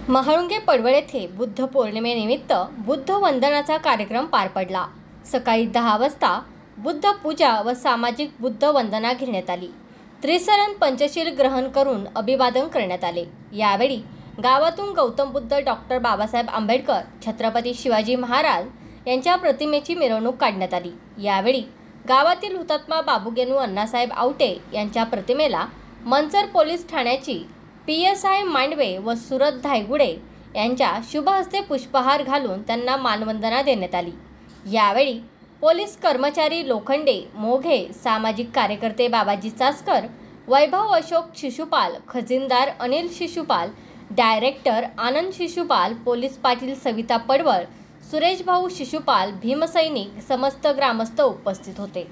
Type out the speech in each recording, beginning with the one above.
महाळुंगे पडवळ येथे बुद्ध पौर्णिमेनिमित्त बुद्ध वंदनाचा कार्यक्रम पार पडला। सकाळी 10 वाजता बुद्ध पूजा व सामाजिक बुद्ध वंदना घेण्यात आली। त्रिसरण पंचशील ग्रहण करून अभिवादन करण्यात आले। यावेळी गावातून गौतम बुद्ध, डॉक्टर बाबासाहेब आंबेडकर, छत्रपती शिवाजी महाराज यांच्या प्रतिमेची मिरवणूक काढण्यात आली। यावेळी गावातील हुतात्मा बाबूगेनू अण्णासाहेब आवटे यांच्या प्रतिमेला मंचर पोलीस ठाण्याची PSI मांडवे व सुरत धायगुडे यांच्या शुभ हस्ते पुष्पहार घालून त्यांना मानवंदना देण्यात आली। यावेळी पोलीस कर्मचारी लोखंडे, मोघे, सामाजिक कार्यकर्ते बाबाजी चासकर, वैभव अशोक शिशुपाल, खजिनदार अनिल शिशुपाल, डायरेक्टर आनंद शिशुपाल, पोलीस पाटील सविता पडवळ, सुरेश भाऊ शिशुपाल, भीमसैनिक, समस्त ग्रामस्थ उपस्थित होते।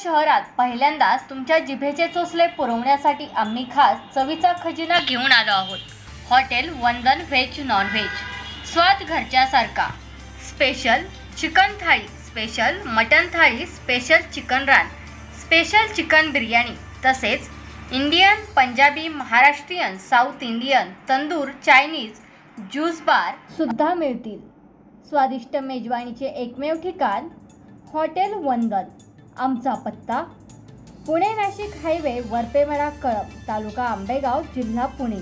शहरात पहिल्यांदाच तुमच्या जिभेचे चोचले पुरवण्यासाठी आम्ही खास चवीचा खजिना घेऊन आलो आहोत। हॉटेल वंदन व्हेज नॉन व्हेज, स्वाद घरच्यासारखा। स्पेशल चिकन थाळी, स्पेशल मटन थाळी, स्पेशल चिकन रान, स्पेशल चिकन बिर्याणी, तसेच Indian, Punjabi, Maharashtrian, South Indian, tandoor, Chinese, juice bar सुद्धा मिळतील। स्वादिष्ट मेजवानीचे एकमेव ठिकाण हॉटेल वंदन। आमचा पत्ता पुणे नाशिक हायवे, वरपेमळा, कळंब, तालुका आंबेगाव, जिल्हा पुणे।